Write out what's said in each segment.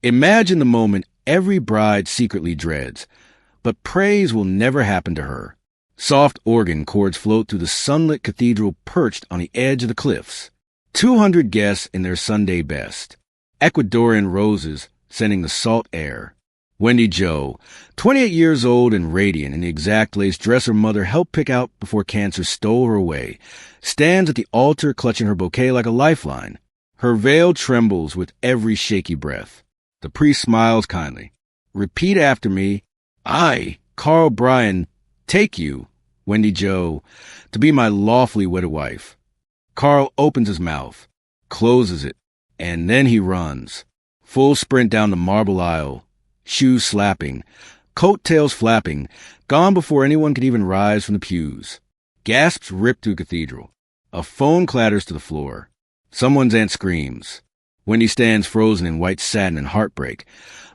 Imagine the moment every bride secretly dreads, but praise will never happen to her. Soft organ chords float through the sunlit cathedral perched on the edge of the cliffs. 200 guests in their Sunday best. Ecuadorian roses sending the salt air. Wendy Jo, 28 years old and radiant in the exact lace dress her mother helped pick out before cancer stole her away, stands at the altar clutching her bouquet like a lifeline. Her veil trembles with every shaky breath. The priest smiles kindly. Repeat after me. I, Carl Bryan, take you, Wendy Jo, to be my lawfully wedded wife. Carl opens his mouth, closes it, and then he runs. Full sprint down the marble aisle, shoes slapping, coattails flapping, gone before anyone could even rise from the pews. Gasps rip through the cathedral. A phone clatters to the floor. Someone's aunt screams. Wendy stands frozen in white satin and heartbreak.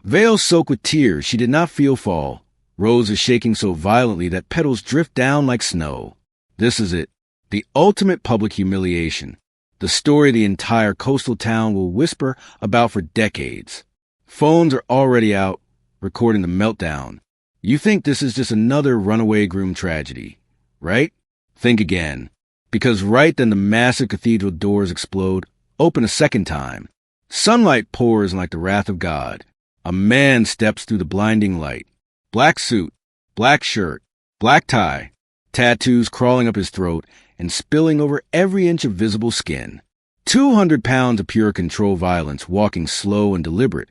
Veil soaked with tears, she did not feel fall. Roses shaking so violently that petals drift down like snow. This is it. The ultimate public humiliation. The story the entire coastal town will whisper about for decades. Phones are already out, recording the meltdown. You think this is just another runaway groom tragedy, right? Think again. Because right then the massive cathedral doors explode, open a second time. Sunlight pours like the wrath of God. A man steps through the blinding light. Black suit, black shirt, black tie, tattoos crawling up his throat and spilling over every inch of visible skin. 200 pounds of pure control violence, walking slow and deliberate,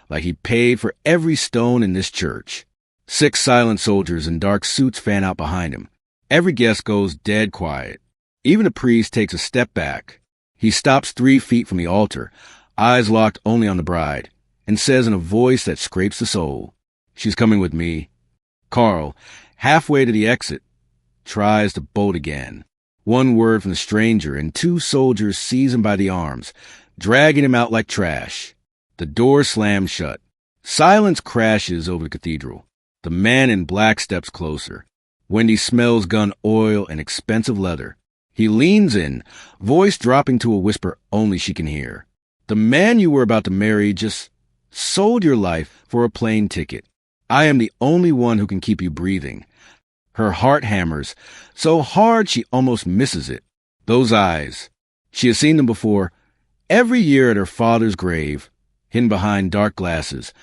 like he paid for every stone in this church. 6 silent soldiers in dark suits fan out behind him. Every guest goes dead quiet. Even the priest takes a step back. He stops 3 feet from the altar, eyes locked only on the bride, and says in a voice that scrapes the soul, "She's coming with me." Carl, halfway to the exit, tries to bolt again. One word from the stranger, and 2 soldiers seize him by the arms, dragging him out like trash. The door slams shut. Silence crashes over the cathedral. The man in black steps closer. Wendy smells gun oil and expensive leather. He leans in, voice dropping to a whisper only she can hear. The man you were about to marry just sold your life for a plane ticket. I am the only one who can keep you breathing. Her heart hammers, so hard she almost misses it. Those eyes. She has seen them before, every year at her father's grave, hidden behind dark glasses,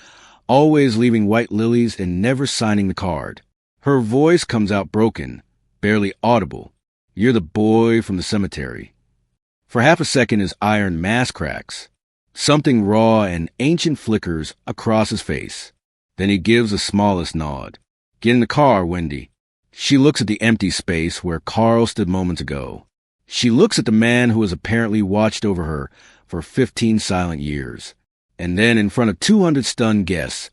always leaving white lilies and never signing the card. Her voice comes out broken, barely audible. You're the boy from the cemetery. For half a second his iron mask cracks. Something raw and ancient flickers across his face. Then he gives the smallest nod. Get in the car, Wendy. She looks at the empty space where Carl stood moments ago. She looks at the man who has apparently watched over her for 15 silent years. And then, in front of 200 stunned guests,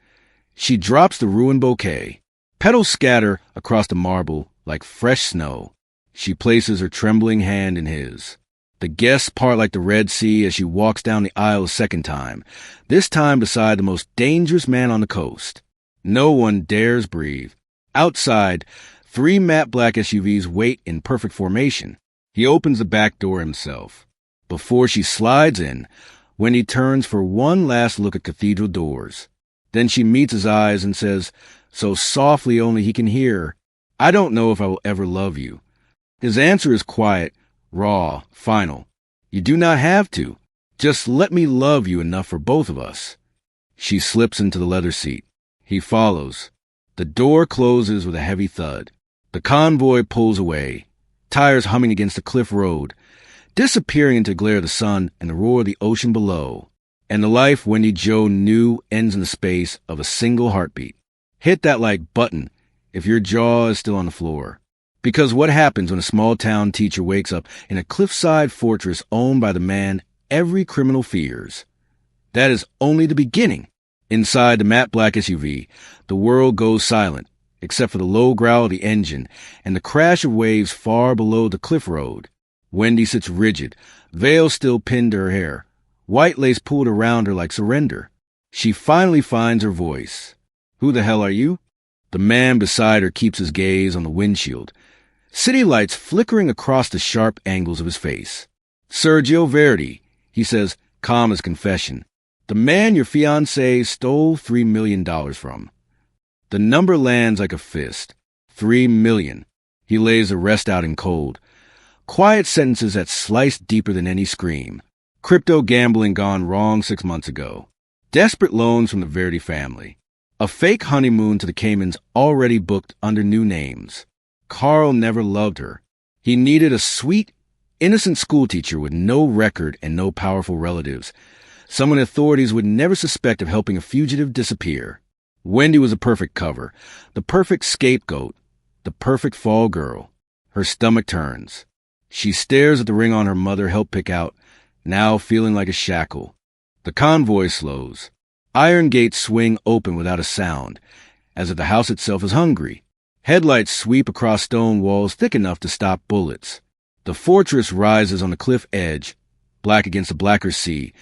she drops the ruined bouquet. Petals scatter across the marble like fresh snow. She places her trembling hand in his. The guests part like the Red Sea as she walks down the aisle a second time, this time beside the most dangerous man on the coast. No one dares breathe. Outside, 3 matte black SUVs wait in perfect formation. He opens the back door himself. Before she slides in, Wendy turns for one last look at cathedral doors. Then she meets his eyes and says, so softly only he can hear, I don't know if I will ever love you. His answer is quiet, raw, final. You do not have to. Just let me love you enough for both of us. She slips into the leather seat. He follows. The door closes with a heavy thud. The convoy pulls away, tires humming against the cliff road, disappearing into the glare of the sun and the roar of the ocean below. And the life Wendy Jo knew ends in the space of a single heartbeat. Hit that like button if your jaw is still on the floor. Because what happens when a small-town teacher wakes up in a cliffside fortress owned by the man every criminal fears? That is only the beginning. Inside the matte black SUV, the world goes silent, except for the low growl of the engine and the crash of waves far below the cliff road. Wendy sits rigid, veil still pinned to her hair, white lace pulled around her like surrender. She finally finds her voice. Who the hell are you? The man beside her keeps his gaze on the windshield, city lights flickering across the sharp angles of his face. Sergio Verdi, he says, calm as confession. The man your fiancé stole $3 million from. The number lands like a fist. 3 million. He lays the rest out in cold. Quiet sentences that slice deeper than any scream. Crypto gambling gone wrong 6 months ago. Desperate loans from the Verdi family. A fake honeymoon to the Caymans already booked under new names. Carl never loved her. He needed a sweet, innocent schoolteacher with no record and no powerful relatives. Someone authorities would never suspect of helping a fugitive disappear. Wendy was a perfect cover, the perfect scapegoat, the perfect fall girl. Her stomach turns. She stares at the ring on her mother helped pick out, now feeling like a shackle. The convoy slows. Iron gates swing open without a sound, as if the house itself is hungry. Headlights sweep across stone walls thick enough to stop bullets. The fortress rises on the cliff edge, black against a blacker sea,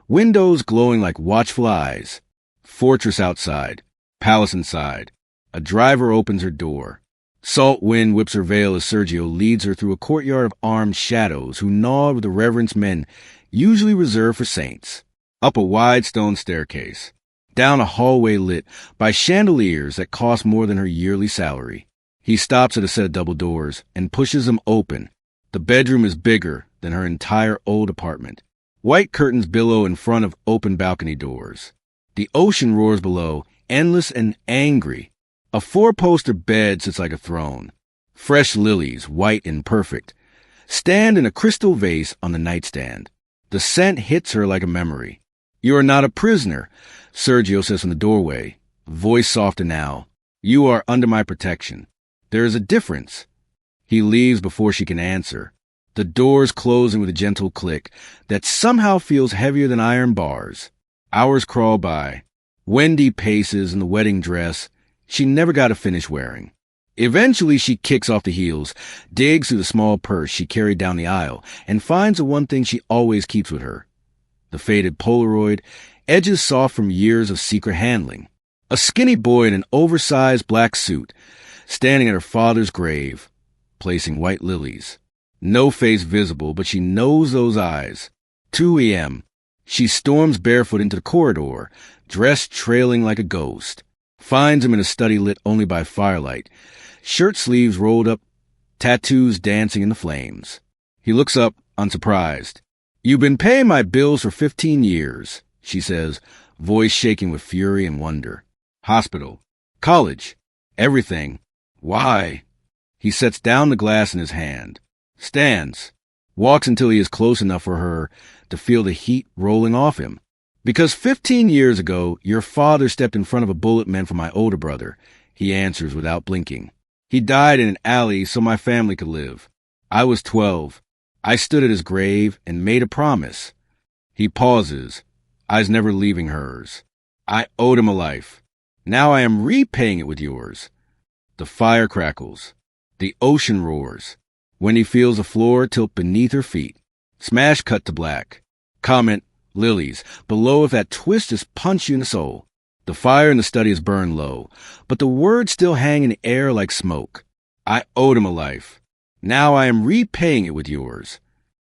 windows glowing like watchful eyes. Fortress outside. Palace inside. A driver opens her door. Salt wind whips her veil as Sergio leads her through a courtyard of armed shadows who gnawed with the reverence men usually reserved for saints. Up a wide stone staircase. Down a hallway lit by chandeliers that cost more than her yearly salary. He stops at a set of double doors and pushes them open. The bedroom is bigger than her entire old apartment. White curtains billow in front of open balcony doors. The ocean roars below, endless and angry. A 4-poster bed sits like a throne. Fresh lilies, white and perfect, stand in a crystal vase on the nightstand. The scent hits her like a memory. You are not a prisoner, Sergio says from the doorway, voice softer now. You are under my protection. There is a difference. He leaves before she can answer. The doors closing with a gentle click that somehow feels heavier than iron bars. Hours crawl by. Wendy paces in the wedding dress she never got to finish wearing. Eventually she kicks off the heels, digs through the small purse she carried down the aisle, and finds the one thing she always keeps with her. The faded Polaroid, edges soft from years of secret handling. A skinny boy in an oversized black suit, standing at her father's grave, placing white lilies. No face visible, but she knows those eyes. 2 a.m. She storms barefoot into the corridor, dress trailing like a ghost. Finds him in a study lit only by firelight, shirt sleeves rolled up, tattoos dancing in the flames. He looks up, unsurprised. You've been paying my bills for 15 years, she says, voice shaking with fury and wonder. Hospital. College. Everything. Why? He sets down the glass in his hand. Stands. Walks until he is close enough for her to feel the heat rolling off him. Because 15 years ago, your father stepped in front of a bullet meant for my older brother, he answers without blinking. He died in an alley so my family could live. I was 12. I stood at his grave and made a promise. He pauses, eyes never leaving hers. I owed him a life. Now I am repaying it with yours. The fire crackles. The ocean roars. When he feels the floor tilt beneath her feet. Smash cut to black. Comment, lilies. Below if that twist just punched you in the soul. The fire in the study is burned low, but the words still hang in the air like smoke. I owed him a life. Now I am repaying it with yours.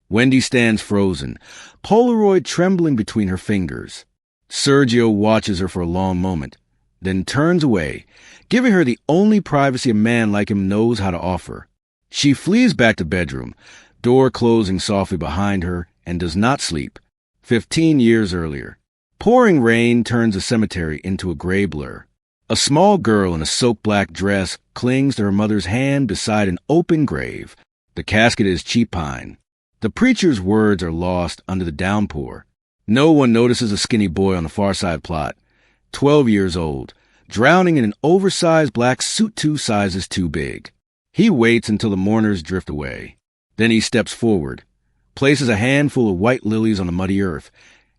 Wendy stands frozen, Polaroid trembling between her fingers. Sergio watches her for a long moment, then turns away, giving her the only privacy a man like him knows how to offer. She flees back to bedroom, door closing softly behind her, and does not sleep. 15 years earlier. Pouring rain turns a cemetery into a gray blur. A small girl in a soaked black dress clings to her mother's hand beside an open grave. The casket is cheap pine. The preacher's words are lost under the downpour. No one notices a skinny boy on the far side plot, 12 years old, drowning in an oversized black suit 2 sizes too big. He waits until the mourners drift away. Then he steps forward, places a handful of white lilies on the muddy earth,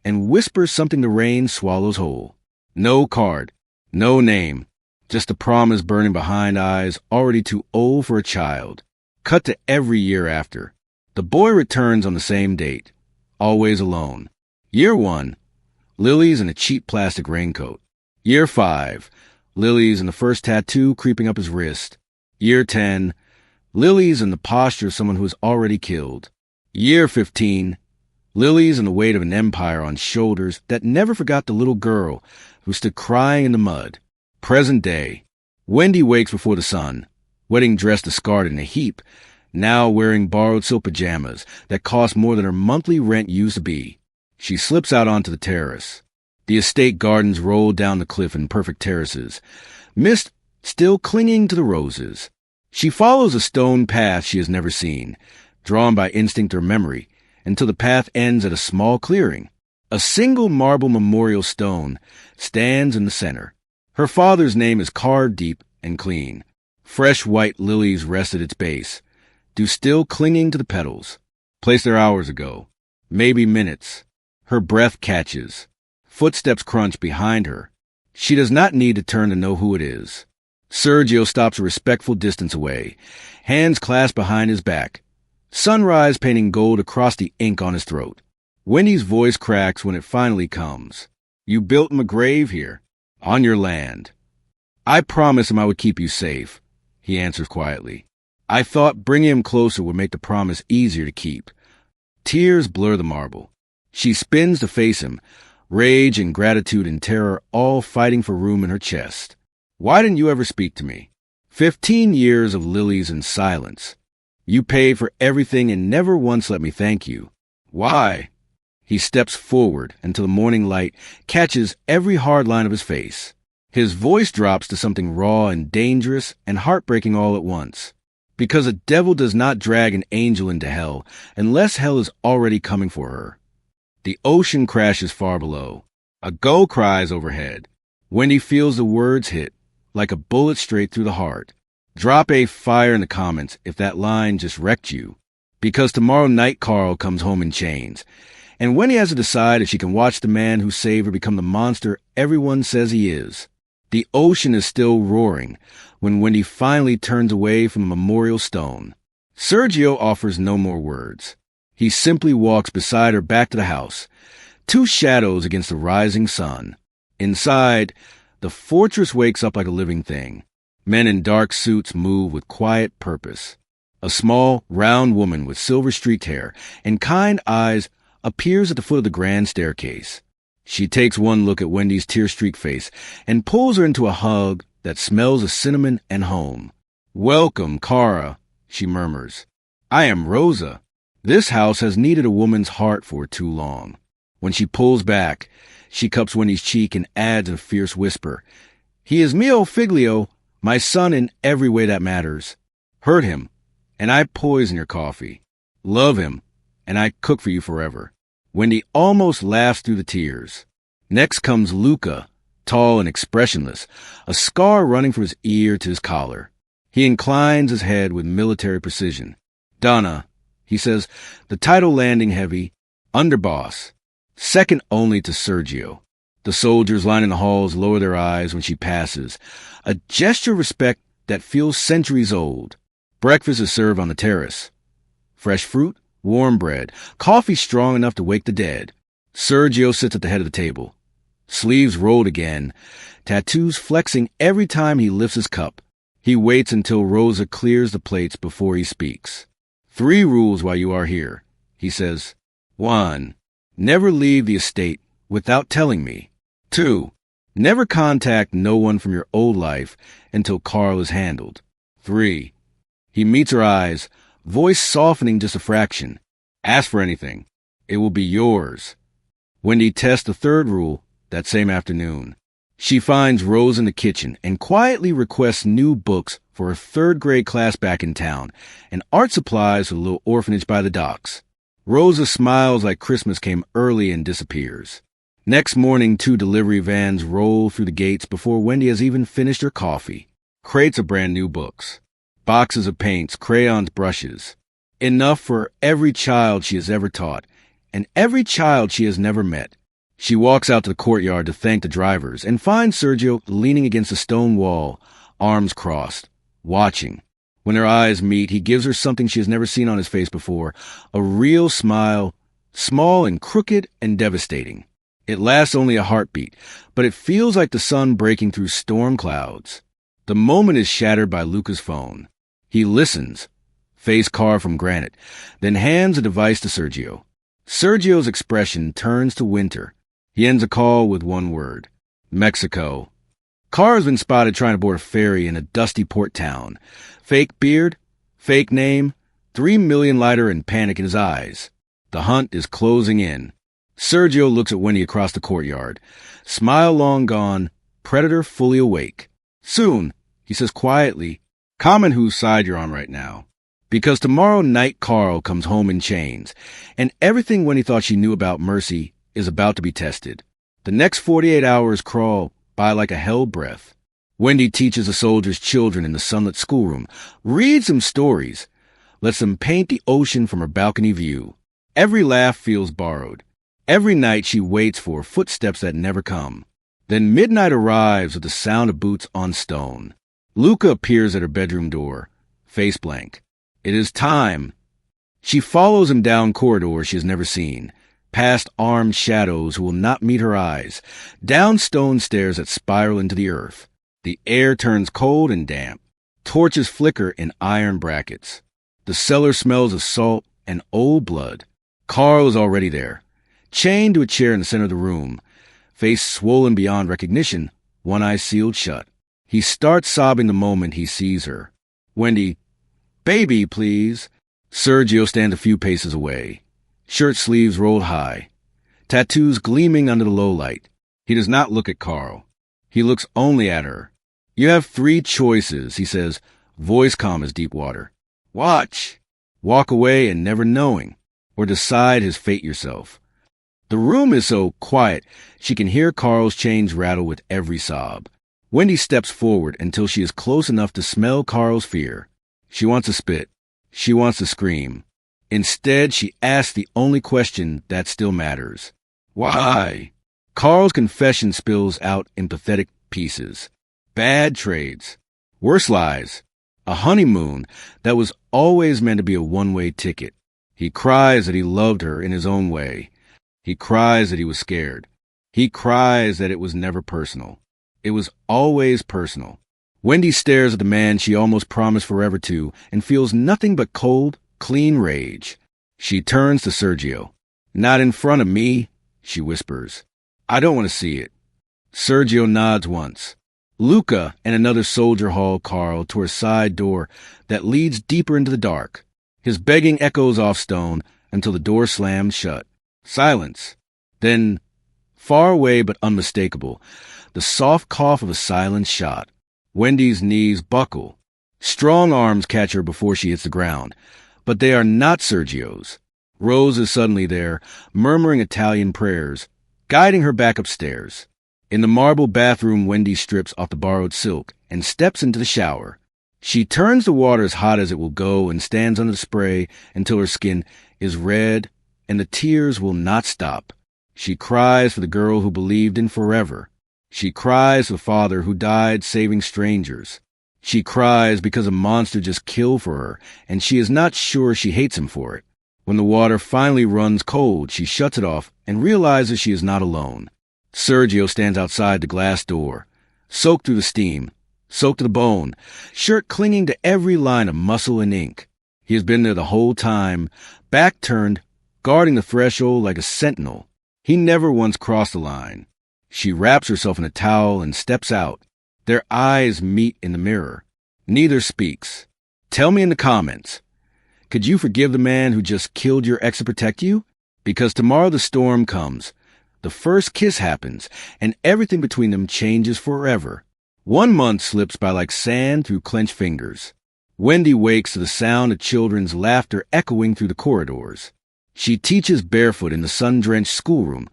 and whispers something the rain swallows whole. No card, no name, just a promise burning behind eyes already too old for a child. Cut to every year after. The boy returns on the same date, always alone. Year 1, lilies in a cheap plastic raincoat. Year 5, lilies and the first tattoo creeping up his wrist. Year 10, lilies and the posture of someone who is already killed. Year 15, Lilies and the weight of an empire on shoulders that never forgot the little girl who stood crying in the mud. Present day. Wendy wakes before the sun, wedding dress discarded in a heap, now wearing borrowed silk pajamas that cost more than her monthly rent used to be. She slips out onto the terrace. The estate gardens roll down the cliff in perfect terraces, mist still clinging to the roses. She follows a stone path she has never seen, drawn by instinct or memory, until the path ends at a small clearing. A single marble memorial stone stands in the center. Her father's name is carved deep and clean. Fresh white lilies rest at its base, dew still clinging to the petals. Placed there hours ago, maybe minutes. Her breath catches. Footsteps crunch behind her. She does not need to turn to know who it is. Sergio stops a respectful distance away, hands clasped behind his back. Sunrise painting gold across the ink on his throat. Wendy's voice cracks when it finally comes. You built him a grave here, on your land. I promised him I would keep you safe, he answers quietly. I thought bringing him closer would make the promise easier to keep. Tears blur the marble. She spins to face him, rage and gratitude and terror all fighting for room in her chest. Why didn't you ever speak to me? 15 years of lilies and silence. You paid for everything and never once let me thank you. Why? He steps forward until the morning light catches every hard line of his face. His voice drops to something raw and dangerous and heartbreaking all at once. Because a devil does not drag an angel into hell unless hell is already coming for her. The ocean crashes far below. A gull cries overhead. Wendy feels the words hit, like a bullet straight through the heart. Drop a fire in the comments if that line just wrecked you. Because tomorrow night Carl comes home in chains. And Wendy has to decide if she can watch the man who saved her become the monster everyone says he is. The ocean is still roaring when Wendy finally turns away from the memorial stone. Sergio offers no more words. He simply walks beside her back to the house, two shadows against the rising sun. Inside, the fortress wakes up like a living thing. Men in dark suits move with quiet purpose. A small, round woman with silver-streaked hair and kind eyes appears at the foot of the grand staircase. She takes one look at Wendy's tear-streaked face and pulls her into a hug that smells of cinnamon and home. Welcome, Cara, she murmurs. I am Rosa. This house has needed a woman's heart for too long. When she pulls back, she cups Wendy's cheek and adds in a fierce whisper, He is mio figlio, my son in every way that matters. Hurt him, and I poison your coffee. Love him, and I cook for you forever. Wendy almost laughs through the tears. Next comes Luca, tall and expressionless, a scar running from his ear to his collar. He inclines his head with military precision. Donna, he says, the title landing heavy, underboss, second only to Sergio. The soldiers lining the halls lower their eyes when she passes, a gesture of respect that feels centuries old. Breakfast is served on the terrace. Fresh fruit, warm bread, coffee strong enough to wake the dead. Sergio sits at the head of the table. Sleeves rolled again, tattoos flexing every time he lifts his cup. He waits until Rosa clears the plates before he speaks. 3 rules while you are here, he says. 1. Never leave the estate without telling me. 2. Never contact no one from your old life until Carl is handled. 3. He meets her eyes, voice softening just a fraction. Ask for anything. It will be yours. Wendy tests the 3rd rule that same afternoon. She finds Rose in the kitchen and quietly requests new books for her 3rd grade class back in town and art supplies for the little orphanage by the docks. Rosa smiles like Christmas came early and disappears. Next morning, 2 delivery vans roll through the gates before Wendy has even finished her coffee. Crates of brand new books. Boxes of paints, crayons, brushes. Enough for every child she has ever taught and every child she has never met. She walks out to the courtyard to thank the drivers and finds Sergio leaning against a stone wall, arms crossed, watching. When their eyes meet, he gives her something she has never seen on his face before, a real smile, small and crooked and devastating. It lasts only a heartbeat, but it feels like the sun breaking through storm clouds. The moment is shattered by Luca's phone. He listens, face carved from granite, then hands the device to Sergio. Sergio's expression turns to winter. He ends a call with one word: Mexico. Carr's been spotted trying to board a ferry in a dusty port town. Fake beard, fake name, 3 million lighter and panic in his eyes. The hunt is closing in. Sergio looks at Wendy across the courtyard. Smile long gone, predator fully awake. Soon, he says quietly, comment whose side you're on right now. Because tomorrow night Carl comes home in chains, and everything Wendy thought she knew about mercy is about to be tested. The next 48 hours crawl by like a hell breath. Wendy teaches the soldiers' children in the sunlit schoolroom, reads them stories, lets them paint the ocean from her balcony view. Every laugh feels borrowed. Every night she waits for footsteps that never come. Then midnight arrives with the sound of boots on stone. Luca appears at her bedroom door, face blank. It is time. She follows him down corridors she has never seen, past armed shadows who will not meet her eyes, down stone stairs that spiral into the earth. The air turns cold and damp. Torches flicker in iron brackets. The cellar smells of salt and old blood. Carl is already there, chained to a chair in the center of the room, face swollen beyond recognition, one eye sealed shut. He starts sobbing the moment he sees her. Wendy, baby, please. Sergio stands a few paces away, shirt sleeves rolled high, tattoos gleaming under the low light. He does not look at Carl. He looks only at her. You have 3 choices, he says, voice calm as deep water. Watch. Walk away and never knowing, or decide his fate yourself. The room is so quiet, she can hear Carl's chains rattle with every sob. Wendy steps forward until she is close enough to smell Carl's fear. She wants to spit. She wants to scream. Instead, she asks the only question that still matters. Why? Carl's confession spills out in pathetic pieces. Bad trades. Worse lies. A honeymoon that was always meant to be a one-way ticket. He cries that he loved her in his own way. He cries that he was scared. He cries that it was never personal. It was always personal. Wendy stares at the man she almost promised forever to and feels nothing but cold, clean rage. She turns to Sergio. Not in front of me, she whispers. I don't want to see it. Sergio nods once. Luca and another soldier haul Carl to a side door that leads deeper into the dark. His begging echoes off stone until the door slams shut. Silence. Then, far away but unmistakable, the soft cough of a silenced shot. Wendy's knees buckle. Strong arms catch her before she hits the ground, but they are not Sergio's. Rose is suddenly there, murmuring Italian prayers, guiding her back upstairs. In the marble bathroom, Wendy strips off the borrowed silk and steps into the shower. She turns the water as hot as it will go and stands under the spray until her skin is red and the tears will not stop. She cries for the girl who believed in forever. She cries for the father who died saving strangers. She cries because a monster just killed for her, and she is not sure she hates him for it. When the water finally runs cold, she shuts it off and realizes she is not alone. Sergio stands outside the glass door, soaked through the steam, soaked to the bone, shirt clinging to every line of muscle and ink. He has been there the whole time, back turned, guarding the threshold like a sentinel. He never once crossed the line. She wraps herself in a towel and steps out. Their eyes meet in the mirror. Neither speaks. Tell me in the comments. Could you forgive the man who just killed your ex to protect you? Because tomorrow the storm comes. The first kiss happens, and everything between them changes forever. 1 month slips by like sand through clenched fingers. Wendy wakes to the sound of children's laughter echoing through the corridors. She teaches barefoot in the sun-drenched schoolroom.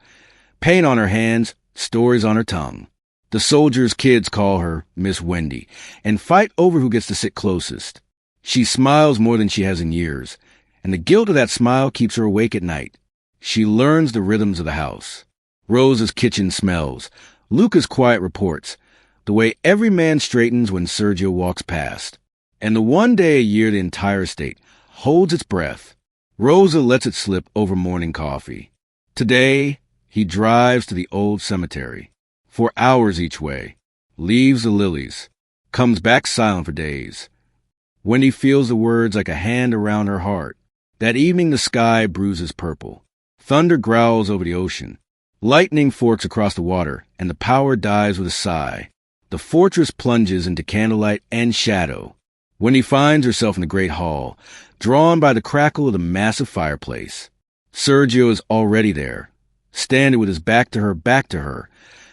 Paint on her hands, stories on her tongue. The soldiers' kids call her Miss Wendy and fight over who gets to sit closest. She smiles more than she has in years, and the guilt of that smile keeps her awake at night. She learns the rhythms of the house. Rose's kitchen smells. Luca's quiet reports. The way every man straightens when Sergio walks past. And the one day a year the entire estate holds its breath. Rosa lets it slip over morning coffee. Today, he drives to the old cemetery. For hours each way. Leaves the lilies. Comes back silent for days. Wendy feels the words like a hand around her heart. That evening the sky bruises purple. Thunder growls over the ocean. Lightning forks across the water, and the power dies with a sigh. The fortress plunges into candlelight and shadow. Wendy finds herself in the great hall, drawn by the crackle of the massive fireplace. Sergio is already there, standing with his back to her,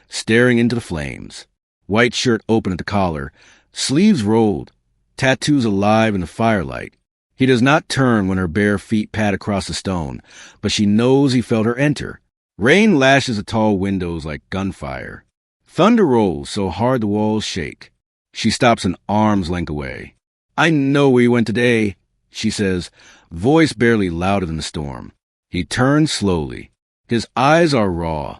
staring into the flames. White shirt open at the collar, sleeves rolled, tattoos alive in the firelight. He does not turn when her bare feet pad across the stone, but she knows he felt her enter. Rain lashes the tall windows like gunfire. Thunder rolls so hard the walls shake. She stops an arm's length away. "I know where you went today," she says, voice barely louder than the storm. He turns slowly. His eyes are raw,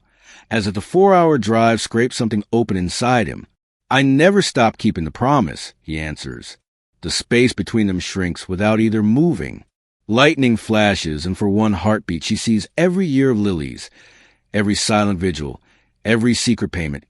as if the 4-hour drive scraped something open inside him. "I never stopped keeping the promise," he answers. The space between them shrinks without either moving. Lightning flashes, and for one heartbeat she sees every year of Lily's, every silent vigil, every secret payment,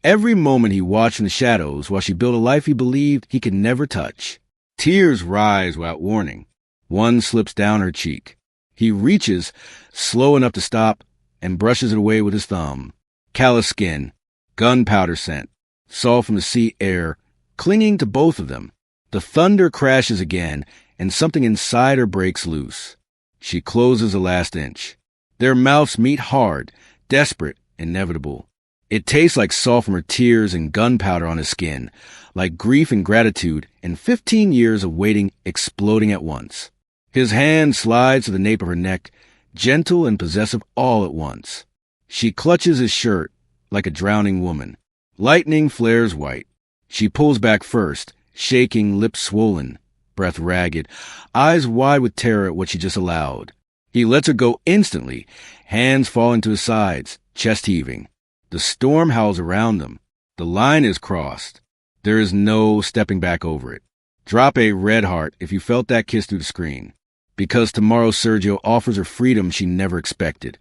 every moment he watched in the shadows while she built a life he believed he could never touch. Tears rise without warning. One slips down her cheek. He reaches, slow enough to stop, and brushes it away with his thumb. Callous skin, gunpowder scent, soft from the sea air, clinging to both of them. The thunder crashes again, and something inside her breaks loose. She closes the last inch. Their mouths meet hard, desperate, inevitable. It tastes like salt from her tears and gunpowder on his skin, like grief and gratitude and 15 years of waiting exploding at once. His hand slides to the nape of her neck, gentle and possessive all at once. She clutches his shirt like a drowning woman. Lightning flares white. She pulls back first, shaking, lips swollen, breath ragged, eyes wide with terror at what she just allowed. He lets her go instantly, hands falling to his sides, chest heaving. The storm howls around them. The line is crossed. There is no stepping back over it. Drop a red heart if you felt that kiss through the screen. Because tomorrow Sergio offers her freedom she never expected.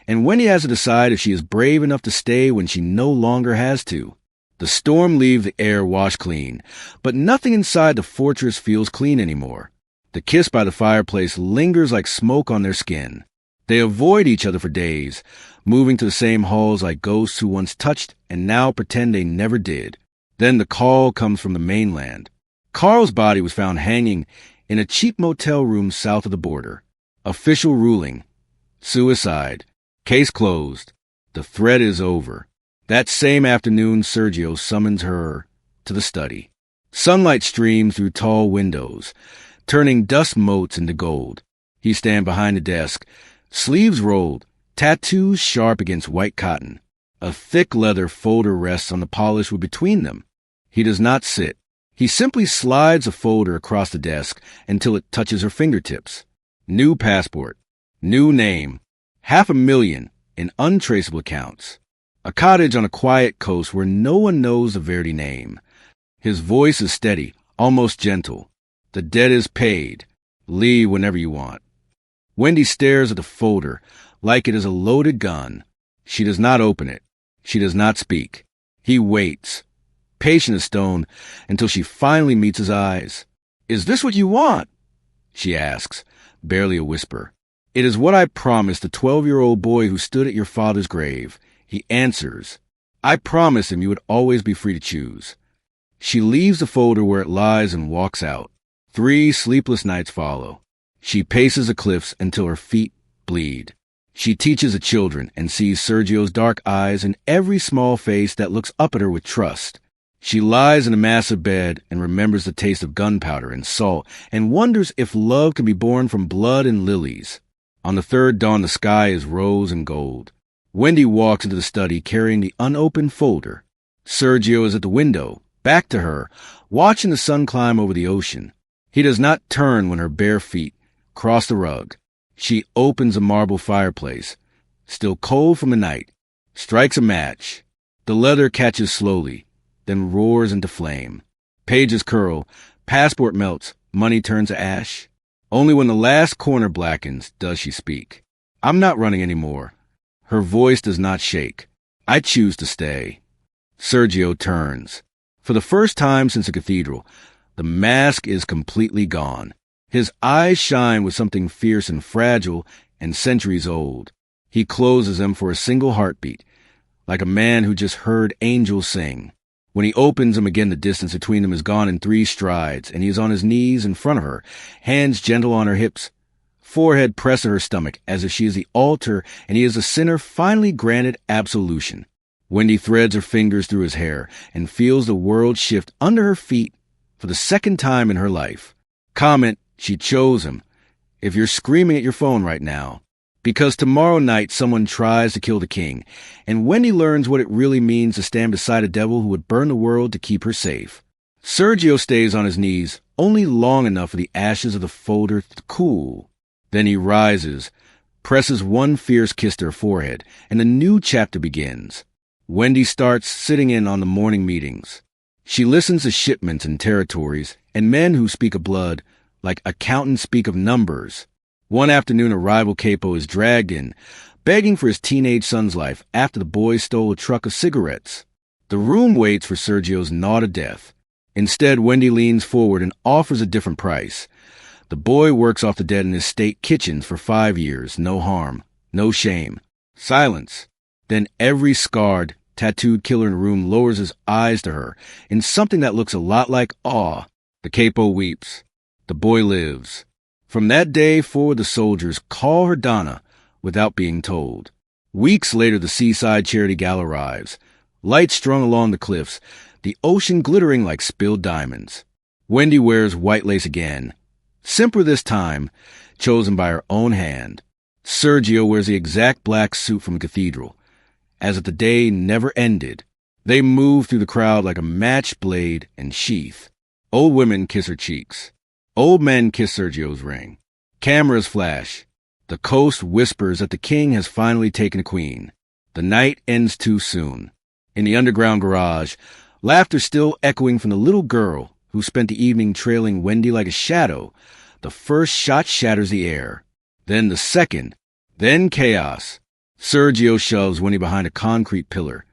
And Wendy has to decide if she is brave enough to stay when she no longer has to. The storm leaves the air washed clean, but nothing inside the fortress feels clean anymore. The kiss by the fireplace lingers like smoke on their skin. They avoid each other for days, moving to the same halls like ghosts who once touched and now pretend they never did. Then the call comes from the mainland. Carl's body was found hanging in a cheap motel room south of the border. Official ruling. Suicide. Case closed. The threat is over. That same afternoon, Sergio summons her to the study. Sunlight streams through tall windows, turning dust motes into gold. He stands behind the desk, sleeves rolled, tattoos sharp against white cotton. A thick leather folder rests on the polished wood between them. He does not sit. He simply slides a folder across the desk until it touches her fingertips. New passport. New name. 500,000 in untraceable accounts. A cottage on a quiet coast where no one knows the Verdi name. His voice is steady, almost gentle. The debt is paid. Leave whenever you want. Wendy stares at the folder like it is a loaded gun. She does not open it. She does not speak. He waits, patient as stone, until she finally meets his eyes. "Is this what you want?" she asks, barely a whisper. "It is what I promised the 12-year-old boy who stood at your father's grave." He answers. "I promised him you would always be free to choose." She leaves the folder where it lies and walks out. 3 sleepless nights follow. She paces the cliffs until her feet bleed. She teaches the children and sees Sergio's dark eyes in every small face that looks up at her with trust. She lies in a massive bed and remembers the taste of gunpowder and salt and wonders if love can be born from blood and lilies. On the 3rd dawn, the sky is rose and gold. Wendy walks into the study carrying the unopened folder. Sergio is at the window, back to her, watching the sun climb over the ocean. He does not turn when her bare feet cross the rug. She opens a marble fireplace, still cold from the night, strikes a match. The leather catches slowly, then roars into flame. Pages curl, passport melts, money turns to ash. Only when the last corner blackens does she speak. "I'm not running anymore." Her voice does not shake. "I choose to stay." Sergio turns. For the first time since the cathedral, the mask is completely gone. His eyes shine with something fierce and fragile and centuries old. He closes them for a single heartbeat, like a man who just heard angels sing. When he opens them again, the distance between them is gone in 3 strides, and he is on his knees in front of her, hands gentle on her hips, forehead pressed to her stomach, as if she is the altar and he is a sinner finally granted absolution. Wendy threads her fingers through his hair and feels the world shift under her feet for the second time in her life. Comment, she chose him, if you're screaming at your phone right now. Because tomorrow night someone tries to kill the king, and Wendy learns what it really means to stand beside a devil who would burn the world to keep her safe. Sergio stays on his knees only long enough for the ashes of the folder to cool. Then he rises, presses one fierce kiss to her forehead, and a new chapter begins. Wendy starts sitting in on the morning meetings. She listens to shipments and territories, and men who speak of blood, like accountants speak of numbers. One afternoon, a rival capo is dragged in, begging for his teenage son's life after the boy stole a truck of cigarettes. The room waits for Sergio's gnaw to death. Instead, Wendy leans forward and offers a different price. The boy works off the dead in his state kitchens for 5 years, no harm, no shame. Silence. Then every scarred, tattooed killer in the room lowers his eyes to her in something that looks a lot like awe. The capo weeps. The boy lives. From that day forward, the soldiers call her Donna without being told. Weeks later, the seaside charity gala arrives. Lights strung along the cliffs, the ocean glittering like spilled diamonds. Wendy wears white lace again, simpler this time, chosen by her own hand. Sergio wears the exact black suit from the cathedral, as if the day never ended. They move through the crowd like a match blade and sheath. Old women kiss her cheeks. Old men kiss Sergio's ring. Cameras flash. The coast whispers that the king has finally taken a queen. The night ends too soon. In the underground garage, laughter still echoing from the little girl who spent the evening trailing Wendy like a shadow. The first shot shatters the air. Then the second. Then chaos. Sergio shoves Wendy behind a concrete pillar.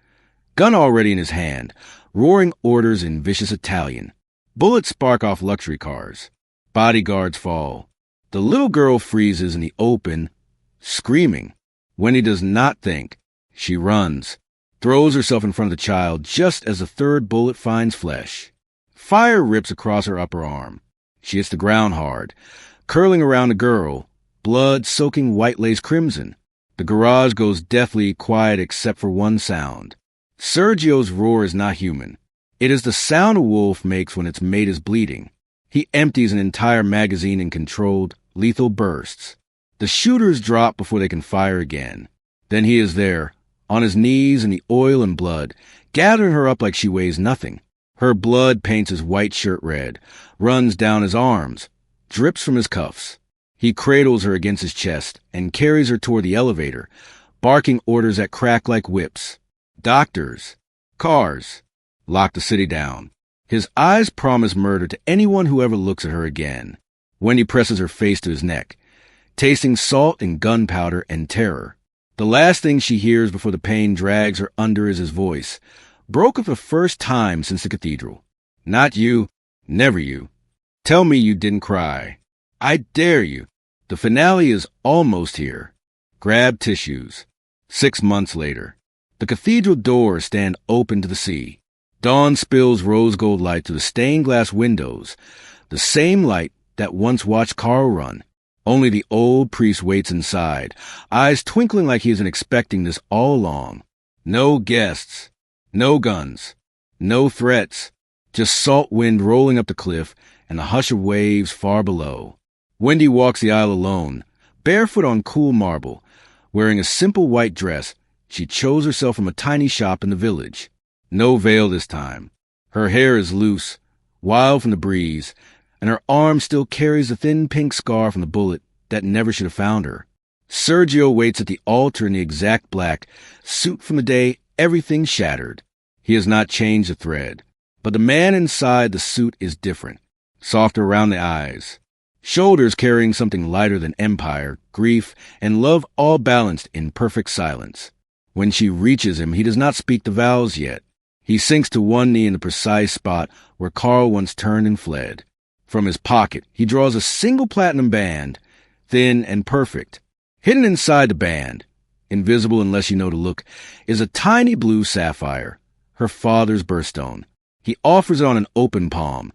Gun already in his hand, roaring orders in vicious Italian. Bullets spark off luxury cars. Bodyguards fall. The little girl freezes in the open, screaming. Wendy does not think. She runs, throws herself in front of the child just as the third bullet finds flesh. Fire rips across her upper arm. She hits the ground hard, curling around the girl, blood soaking white lace crimson. The garage goes deathly quiet except for one sound. Sergio's roar is not human. It is the sound a wolf makes when its mate is bleeding. He empties an entire magazine in controlled, lethal bursts. The shooters drop before they can fire again. Then he is there, on his knees in the oil and blood, gathering her up like she weighs nothing. Her blood paints his white shirt red, runs down his arms, drips from his cuffs. He cradles her against his chest and carries her toward the elevator, barking orders that crack like whips. Doctors, cars, lock the city down. His eyes promise murder to anyone who ever looks at her again. Wendy presses her face to his neck, tasting salt and gunpowder and terror. The last thing she hears before the pain drags her under is his voice, broken for the first time since the cathedral. Not you, never you. Tell me you didn't cry. I dare you. The finale is almost here. Grab tissues. 6 months later. The cathedral doors stand open to the sea. Dawn spills rose gold light to the stained glass windows, the same light that once watched Carl run. Only the old priest waits inside, eyes twinkling like he has been expecting this all along. No guests, no guns, no threats, just salt wind rolling up the cliff and the hush of waves far below. Wendy walks the aisle alone, barefoot on cool marble, wearing a simple white dress she chose herself from a tiny shop in the village. No veil this time. Her hair is loose, wild from the breeze, and her arm still carries the thin pink scar from the bullet that never should have found her. Sergio waits at the altar in the exact black suit from the day everything shattered. He has not changed a thread, but the man inside the suit is different, softer around the eyes, shoulders carrying something lighter than empire, grief, and love all balanced in perfect silence. When she reaches him, he does not speak the vows yet. He sinks to one knee in the precise spot where Carl once turned and fled. From his pocket, he draws a single platinum band, thin and perfect. Hidden inside the band, invisible unless you know to look, is a tiny blue sapphire, her father's birthstone. He offers it on an open palm,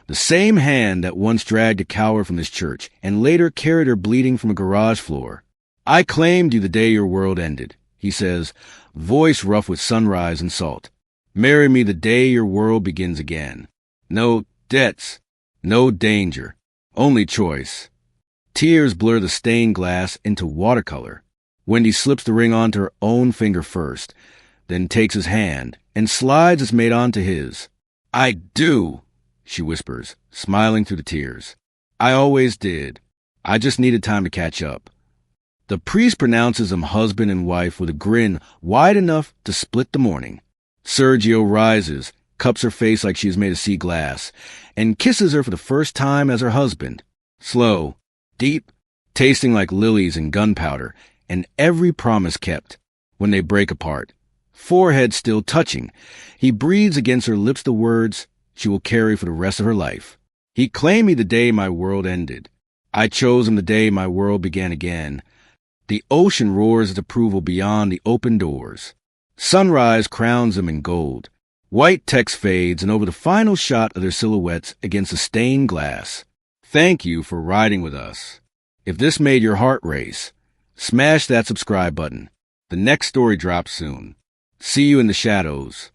the same hand that once dragged a coward from his church and later carried her bleeding from a garage floor. I claimed you the day your world ended, he says, voice rough with sunrise and salt. Marry me the day your world begins again. No debts, no danger, only choice. Tears blur the stained glass into watercolor. Wendy slips the ring onto her own finger first, then takes his hand and slides its mate onto his. I do, she whispers, smiling through the tears. I always did. I just needed time to catch up. The priest pronounces them husband and wife with a grin wide enough to split the morning. Sergio rises, cups her face like she is made of sea glass, and kisses her for the first time as her husband. Slow, deep, tasting like lilies and gunpowder, and every promise kept. When they break apart, forehead still touching, he breathes against her lips the words she will carry for the rest of her life. He claimed me the day my world ended. I chose him the day my world began again. The ocean roars its approval beyond the open doors. Sunrise crowns them in gold. White text fades, and over the final shot of their silhouettes against the stained glass. Thank you for riding with us. If this made your heart race, smash that subscribe button. The next story drops soon. See you in the shadows.